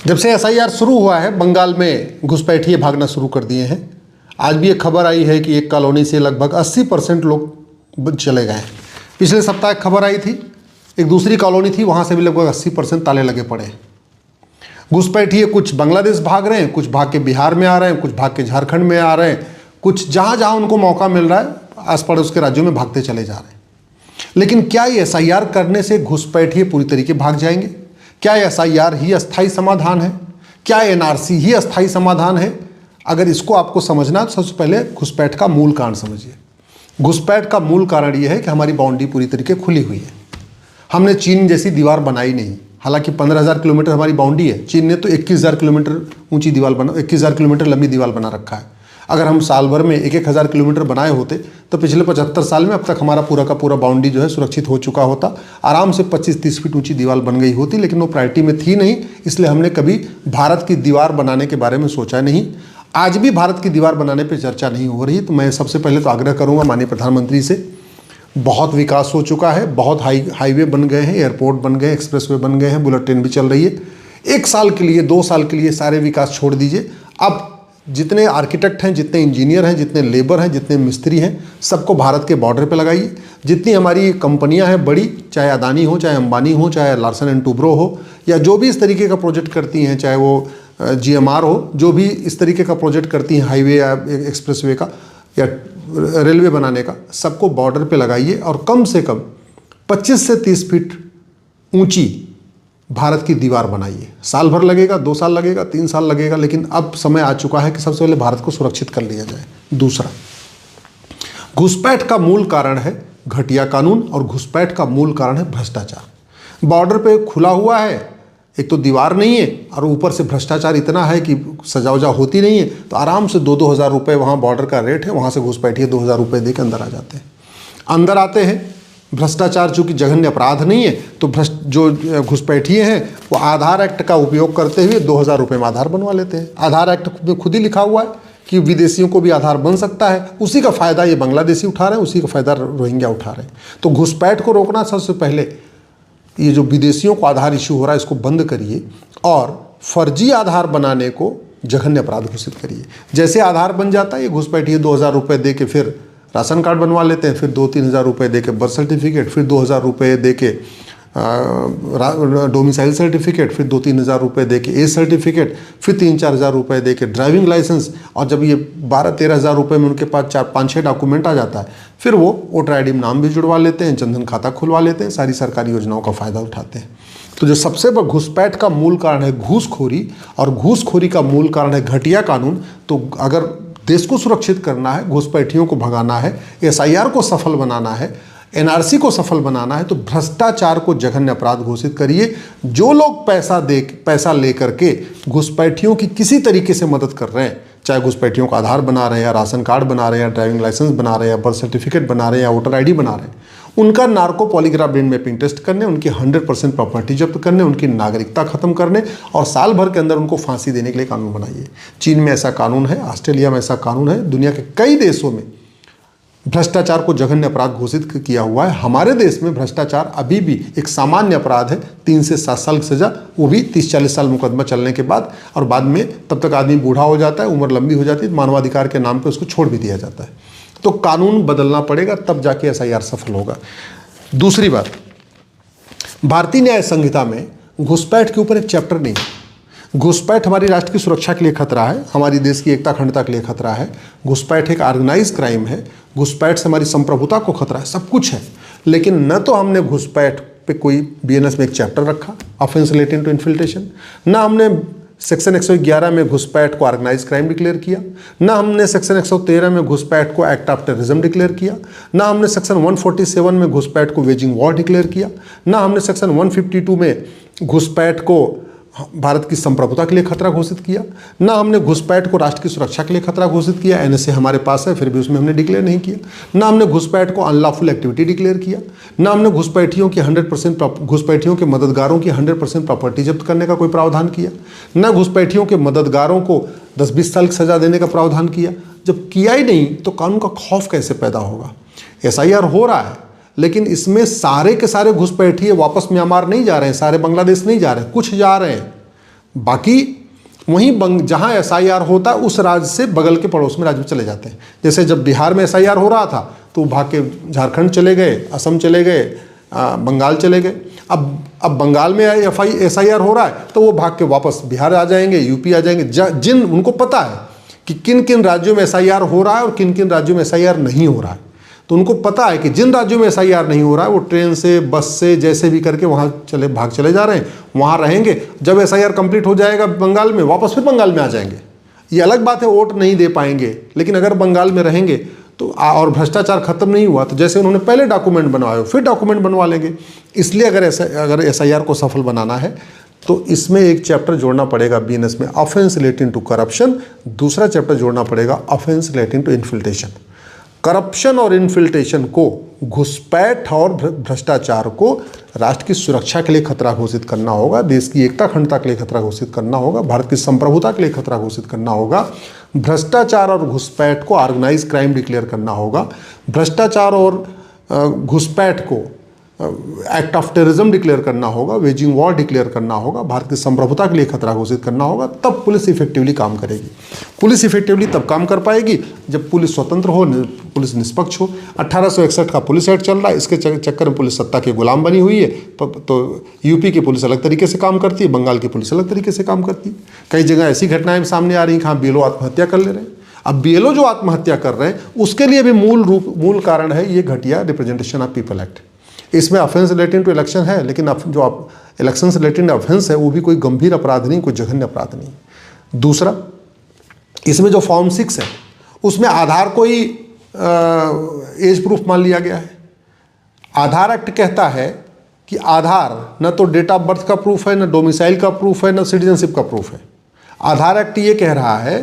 जब से एसआईआर शुरू हुआ है, बंगाल में घुसपैठिए भागना शुरू कर दिए हैं। आज भी एक खबर आई है कि एक कॉलोनी से लगभग 80% लोग चले गए हैं। पिछले सप्ताह एक खबर आई थी, एक दूसरी कॉलोनी थी, वहाँ से भी लगभग 80% ताले लगे पड़े हैं। घुसपैठिए कुछ बांग्लादेश भाग रहे हैं, कुछ भाग के बिहार में आ रहे हैं, कुछ भाग के झारखंड में आ रहे हैं, कुछ जहाँ जहाँ उनको मौका मिल रहा है आस पड़ोस के राज्यों में भागते चले जा रहे हैं। लेकिन क्या ये एसआईआर करने से घुसपैठिए पूरी तरीके भाग जाएंगे? क्या एसआईआर ही अस्थायी समाधान है? क्या एनआरसी ही अस्थायी समाधान है? अगर इसको आपको समझना है तो सबसे पहले घुसपैठ का मूल कारण समझिए। घुसपैठ का मूल कारण ये है कि हमारी बाउंड्री पूरी तरीके खुली हुई है। हमने चीन जैसी दीवार बनाई नहीं। हालांकि 15,000 किलोमीटर हमारी बाउंड्री है, चीन ने तो 21,000 किलोमीटर ऊंची दीवार 21,000 किलोमीटर लंबी दीवार बना रखा है। अगर हम साल भर में 1,000 किलोमीटर बनाए होते तो पिछले 75 साल में अब तक हमारा पूरा का पूरा बाउंड्री जो है सुरक्षित हो चुका होता। आराम से 25-30 फीट ऊंची दीवार बन गई होती, लेकिन वो प्रायोरिटी में थी नहीं, इसलिए हमने कभी भारत की दीवार बनाने के बारे में सोचा नहीं। आज भी भारत की दीवार बनाने पर चर्चा नहीं हो रही। तो मैं सबसे पहले तो आग्रह करूँगा माननीय प्रधानमंत्री से, बहुत विकास हो चुका है, बहुत हाईवे बन गए हैं, एयरपोर्ट बन गए, एक्सप्रेसवे बन गए हैं, बुलेट ट्रेन भी चल रही है। 1 साल के लिए 2 साल के लिए सारे विकास छोड़ दीजिए। अब जितने आर्किटेक्ट हैं, जितने इंजीनियर हैं, जितने लेबर हैं, जितने मिस्त्री हैं, सबको भारत के बॉर्डर पे लगाइए। जितनी हमारी कंपनियां हैं बड़ी, चाहे अदानी हो, चाहे अंबानी हो, चाहे लार्सन एंड टूब्रो हो, या जो भी इस तरीके का प्रोजेक्ट करती हैं, चाहे वो जीएमआर हो, जो भी इस तरीके का प्रोजेक्ट करती हैं हाईवे या एक्सप्रेसवे का या रेलवे बनाने का, सबको बॉर्डर पे लगाइए और कम से कम 25 से 30 फीट ऊंची भारत की दीवार बनाइए। साल भर लगेगा, 2 साल लगेगा, 3 साल लगेगा, लेकिन अब समय आ चुका है कि सबसे पहले भारत को सुरक्षित कर लिया जाए। दूसरा, घुसपैठ का मूल कारण है घटिया कानून और घुसपैठ का मूल कारण है भ्रष्टाचार। बॉर्डर पे खुला हुआ है, एक तो दीवार नहीं है और ऊपर से भ्रष्टाचार इतना है कि सजा होती नहीं है, तो आराम से 2-2 हज़ार रुपये वहाँ बॉर्डर का रेट है, वहाँ से घुसपैठिए 2,000 रुपये दे के अंदर आ जाते हैं। अंदर आते हैं, भ्रष्टाचार चूँकि जघन्य अपराध नहीं है, तो जो घुसपैठिए हैं वो आधार एक्ट का उपयोग करते हुए 2,000 रुपये में आधार बनवा लेते हैं। आधार एक्ट में खुद ही लिखा हुआ है कि विदेशियों को भी आधार बन सकता है। उसी का फ़ायदा ये बांग्लादेशी उठा रहे हैं, उसी का फ़ायदा रोहिंग्या उठा रहे हैं। तो घुसपैठ को रोकना सबसे पहले, ये जो विदेशियों को आधार इशू हो रहा है इसको बंद करिए और फर्जी आधार बनाने को जघन्य अपराध घोषित करिए। जैसे आधार बन जाता है, ये घुसपैठिए 2,000 रुपये दे के फिर राशन कार्ड बनवा लेते हैं, फिर 2-3 हज़ार रुपये दे के बर्थ सर्टिफिकेट, फिर 2,000 रुपये दे के डोमिसाइल सर्टिफिकेट, फिर 2-3 हज़ार रुपये दे के एज सर्टिफिकेट, फिर 3-4 हज़ार रुपये दे के ड्राइविंग लाइसेंस। और जब ये 12-13 हज़ार रुपये में उनके पास 4-5-6 डॉक्यूमेंट आ जाता है, फिर वो वोटर आई डी में नाम भी जुड़वा लेते हैं, जनधन खाता खुलवा लेते हैं, सारी सरकारी योजनाओं का फ़ायदा उठाते हैं। तो जो सबसे बड़ा घुसपैठ का मूल कारण है घूसखोरी, और घूसखोरी का मूल कारण है घटिया कानून। तो अगर देश को सुरक्षित करना है, घुसपैठियों को भगाना है, एसआईआर को सफल बनाना है, एनआरसी को सफल बनाना है, तो भ्रष्टाचार को जघन्य अपराध घोषित करिए। जो लोग पैसा लेकर के घुसपैठियों की किसी तरीके से मदद कर रहे हैं, चाहे घुसपैठियों का आधार बना रहे हैं या राशन कार्ड बना रहे हैं या ड्राइविंग लाइसेंस बना रहे हैं या बर्थ सर्टिफिकेट बना रहे हैं या वोटर आईडी बना रहे हैं, उनका narco polygraph brain mapping test करने, उनकी 100% प्रॉपर्टी जब्त करने, उनकी नागरिकता खत्म करने और साल भर के अंदर उनको फांसी देने के लिए कानून बनाइए। चीन में ऐसा कानून है, ऑस्ट्रेलिया में ऐसा कानून है, दुनिया के कई देशों में भ्रष्टाचार को जघन्य अपराध घोषित किया हुआ है। हमारे देश में भ्रष्टाचार अभी भी एक सामान्य अपराध है, 3 से 7 साल की सजा, वो भी 30-40 साल मुकदमा चलने के बाद, और बाद में तब तक आदमी बूढ़ा हो जाता है, उम्र लंबी हो जाती है, मानवाधिकार के नाम पे उसको छोड़ भी दिया जाता है। तो कानून बदलना पड़ेगा, तब जाके एसआईआर सफल होगा। दूसरी बात, भारतीय न्याय संहिता में घुसपैठ के ऊपर एक चैप्टर नहीं है। घुसपैठ हमारी राष्ट्र की सुरक्षा के लिए खतरा है, हमारी देश की एकता अखंडता के लिए खतरा है। घुसपैठ एक ऑर्गेनाइज क्राइम है, घुसपैठ से हमारी संप्रभुता को खतरा है, सब कुछ है। लेकिन न तो हमने घुसपैठ पे कोई बीएनएस में एक चैप्टर रखा, ऑफेंस रिलेटिंग टू इन्फिल्ट्रेशन, न हमने सेक्शन 111 में घुसपैठ को ऑर्गेनाइज क्राइम डिक्लेयर किया, ना हमने सेक्शन 113 में घुसपैठ को एक्ट ऑफ टेररिज्म डिक्लेयर किया, ना हमने सेक्शन 147 में घुसपैठ को वेजिंग वॉर डिक्लेयर किया, ना हमने सेक्शन 152 में घुसपैठ को भारत की संप्रभुता के लिए खतरा घोषित किया, ना हमने घुसपैठ को राष्ट्र की सुरक्षा के लिए खतरा घोषित किया। एनएसए हमारे पास है, फिर भी उसमें हमने डिक्लेयर नहीं किया। ना हमने घुसपैठ को अनलॉफुल एक्टिविटी डिक्लेयर किया, ना हमने घुसपैठियों की 100% घुसपैठियों के मददगारों की 100% प्रॉपर्टी जब्त करने का कोई प्रावधान किया, ना घुसपैठियों के मददगारों को 10-20 साल की सजा देने का प्रावधान किया। जब किया ही नहीं तो कानून का खौफ कैसे पैदा होगा? एसआईआर हो रहा है, लेकिन इसमें सारे के सारे घुसपैठिए वापस म्यांमार नहीं जा रहे हैं, सारे बांग्लादेश नहीं जा रहे हैं, कुछ जा रहे हैं। बाकी वहीं जहाँ एसआईआर होता है उस राज्य से बगल के पड़ोस में राज्य में चले जाते हैं। जैसे जब बिहार में एसआईआर हो रहा था तो भाग के झारखंड चले गए, असम चले गए, बंगाल चले गए। अब बंगाल में एसआईआर हो रहा है तो वो भाग के वापस बिहार आ जाएंगे, यूपी आ जाएंगे। जिन उनको पता है कि किन किन राज्यों में एसआईआर हो रहा है और किन किन राज्यों में एसआईआर नहीं हो रहा है, तो उनको पता है कि जिन राज्यों में एसआईआर नहीं हो रहा है वो ट्रेन से, बस से, जैसे भी करके वहाँ भाग चले जा रहे हैं, वहाँ रहेंगे। जब एसआईआर कंप्लीट हो जाएगा बंगाल में, वापस फिर बंगाल में आ जाएंगे। ये अलग बात है वोट नहीं दे पाएंगे, लेकिन अगर बंगाल में रहेंगे तो और भ्रष्टाचार खत्म नहीं हुआ तो जैसे उन्होंने पहले डॉक्यूमेंट बनवाए फिर डॉक्यूमेंट बनवा लेंगे। इसलिए अगर एसआईआर को सफल बनाना है तो इसमें एक चैप्टर जोड़ना पड़ेगा बीएनएस में, ऑफेंस रिलेटिंग टू करप्शन। दूसरा चैप्टर जोड़ना पड़ेगा offence relating to infiltration. Corruption और इन्फिल्ट्रेशन को, घुसपैठ और भ्रष्टाचार को राष्ट्र की सुरक्षा के लिए खतरा घोषित करना होगा, देश की एकता अखंडता के लिए खतरा घोषित करना होगा, भारत की संप्रभुता के लिए खतरा घोषित करना होगा। भ्रष्टाचार और घुसपैठ को ऑर्गेनाइज क्राइम डिक्लेयर करना होगा। भ्रष्टाचार और घुसपैठ को एक्ट ऑफ टेररिज्म डिक्लेयर करना होगा, वेजिंग वॉर डिक्लेयर करना होगा, भारत की संप्रभुता के लिए खतरा घोषित करना होगा। तब पुलिस इफेक्टिवली काम करेगी। पुलिस इफेक्टिवली तब काम कर पाएगी जब पुलिस स्वतंत्र हो, पुलिस निष्पक्ष हो। 1861 का पुलिस एक्ट चल रहा है, इसके चक्कर में पुलिस सत्ता की गुलाम बनी हुई है। तो यूपी की पुलिस अलग तरीके से काम करती है, बंगाल की पुलिस अलग तरीके से काम करती है। कई जगह ऐसी घटनाएं सामने आ रही हैं, बीएलओ आत्महत्या कर ले रहे हैं। अब बीएलओ जो आत्महत्या कर रहे हैं उसके लिए भी मूल कारण है ये घटिया रिप्रेजेंटेशन ऑफ पीपल एक्ट। इसमें ऑफेंस रिलेटिंग टू इलेक्शन है, लेकिन जो आप इलेक्शन से रिलेटेड ऑफेंस है वो भी कोई गंभीर अपराध नहीं, कोई जघन्य अपराध नहीं। दूसरा, इसमें जो फॉर्म 6 है उसमें आधार को ही एज प्रूफ मान लिया गया है। आधार एक्ट कहता है कि आधार न तो डेट ऑफ बर्थ का प्रूफ है, न डोमिसाइल का प्रूफ है, न सिटीजनशिप का प्रूफ है। आधार एक्ट ये कह रहा है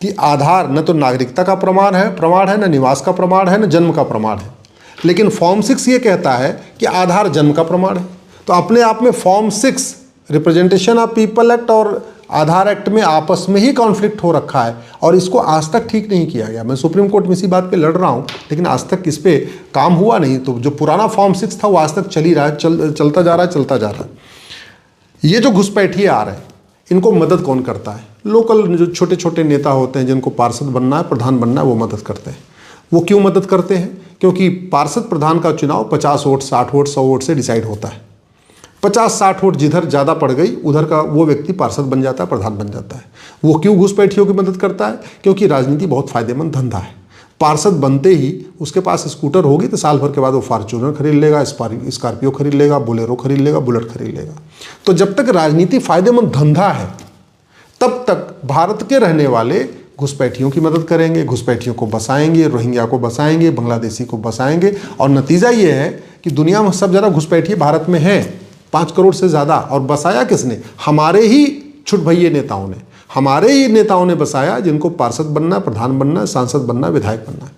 कि आधार न तो नागरिकता का प्रमाण है, न निवास का प्रमाण है, न जन्म का प्रमाण है। लेकिन फॉर्म 6 ये कहता है कि आधार जन्म का प्रमाण है। तो अपने आप में form 6 representation of people act और आधार एक्ट में आपस में ही कॉन्फ्लिक्ट हो रखा है और इसको आज तक ठीक नहीं किया गया। मैं सुप्रीम कोर्ट में इसी बात पे लड़ रहा हूँ, लेकिन आज तक इस पे काम हुआ नहीं। तो जो पुराना फॉर्म 6 था वो आज तक चल ही रहा है, चलता जा रहा है। ये जो घुसपैठिए आ रहे हैं इनको मदद कौन करता है? लोकल जो छोटे छोटे नेता होते हैं जिनको पार्षद बनना है, प्रधान बनना है, वो मदद करते हैं। वो क्यों मदद करते हैं? क्योंकि पार्षद प्रधान का चुनाव 50 वोट, 60 वोट, 100 वोट से डिसाइड होता है। 50-60 वोट जिधर ज़्यादा पड़ गई उधर का वो व्यक्ति पार्षद बन जाता है, प्रधान बन जाता है। वो क्यों घुसपैठियों की मदद करता है? क्योंकि राजनीति बहुत फायदेमंद धंधा है। पार्षद बनते ही उसके पास स्कूटर होगी तो साल भर के बाद वो फॉर्च्यूनर खरीद लेगा, स्कॉर्पियो खरीद लेगा, बोलेरो खरीद लेगा, बुलेट खरीद लेगा। तो जब तक राजनीति फायदेमंद धंधा है तब तक भारत के रहने वाले घुसपैठियों की मदद करेंगे, घुसपैठियों को बसाएंगे, रोहिंग्या को बसाएंगे, बांग्लादेशी को बसाएंगे। और नतीजा ये है कि दुनिया में सब ज़्यादा घुसपैठिए भारत में हैं, 5 करोड़ से ज़्यादा। और बसाया किसने? हमारे ही छुटभइये नेताओं ने, हमारे ही नेताओं ने बसाया, जिनको पार्षद बनना, प्रधान बनना, सांसद बनना, विधायक बनना है।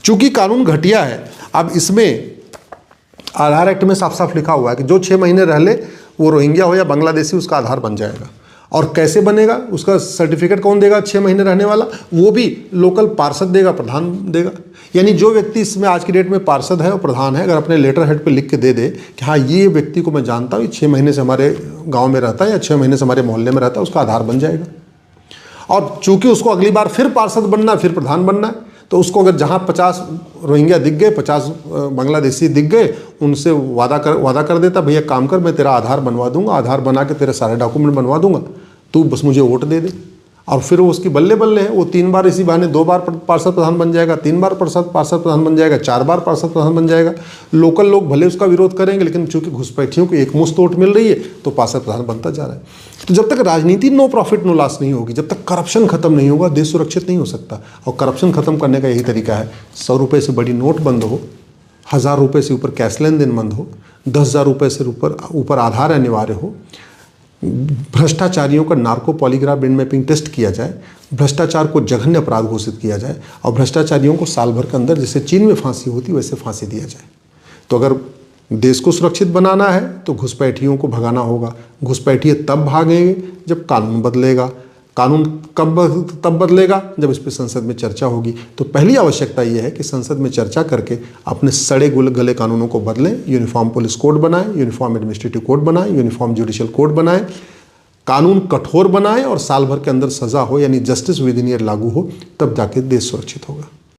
चूंकि कानून घटिया है, अब इसमें आधार एक्ट में साफ साफ लिखा हुआ है कि जो 6 महीने रह ले वो रोहिंग्या हो या बांग्लादेशी, उसका आधार बन जाएगा। और कैसे बनेगा? उसका सर्टिफिकेट कौन देगा? 6 महीने रहने वाला, वो भी लोकल पार्षद देगा, प्रधान देगा। यानी जो व्यक्ति इसमें आज की डेट में पार्षद है और प्रधान है, अगर अपने लेटर हेड पे लिख के दे दे कि हाँ ये व्यक्ति को मैं जानता हूँ, 6 महीने से हमारे गांव में रहता है या 6 महीने से हमारे मोहल्ले में रहता है, उसका आधार बन जाएगा। और चूंकि उसको अगली बार फिर पार्षद बनना है, फिर प्रधान बनना है, तो उसको अगर जहाँ 50 रोहिंग्या दिख गए, 50 बांग्लादेशी दिख गए, उनसे वादा कर देता, भैया काम कर, मैं तेरा आधार बनवा दूंगा, आधार बना के तेरे सारे डॉक्यूमेंट बनवा दूंगा, तू बस मुझे वोट दे दे। और फिर वो उसकी बल्ले बल्ले है, वो 3 बार इसी बहाने 2 बार पार्षद प्रधान बन जाएगा, 3 बार पार्षद प्रधान बन जाएगा, 4 बार पार्षद प्रधान बन जाएगा। लोकल लोग भले उसका विरोध करेंगे, लेकिन चूंकि घुसपैठियों को एकमुश्त वोट मिल रही है तो पार्षद प्रधान बनता जा रहा है। तो जब तक राजनीति नो प्रॉफिट नो लॉस नहीं होगी, जब तक करप्शन खत्म नहीं होगा, देश सुरक्षित नहीं हो सकता। और करप्शन खत्म करने का यही तरीका है, 100 रुपये से बड़ी नोट बंद हो, 1000 रुपये से ऊपर कैश लेन देन बंद हो, 10,000 रुपये से ऊपर आधार अनिवार्य हो, भ्रष्टाचारियों का narco polygraph brain mapping test किया जाए, भ्रष्टाचार को जघन्य अपराध घोषित किया जाए और भ्रष्टाचारियों को साल भर के अंदर जैसे चीन में फांसी होती वैसे फांसी दिया जाए। तो अगर देश को सुरक्षित बनाना है तो घुसपैठियों को भगाना होगा। घुसपैठिए तब भागेंगे जब कानून बदलेगा। कानून तब बदलेगा जब इस पर संसद में चर्चा होगी। तो पहली आवश्यकता यह है कि संसद में चर्चा करके अपने सड़े गले कानूनों को बदलें, यूनिफॉर्म पुलिस कोड बनाएं, यूनिफॉर्म एडमिनिस्ट्रेटिव कोड बनाएं, यूनिफॉर्म जुडिशियल कोड बनाएं, कानून कठोर बनाए और साल भर के अंदर सजा हो, यानी जस्टिस विद इन ईयर लागू हो, तब जाके देश सुरक्षित होगा।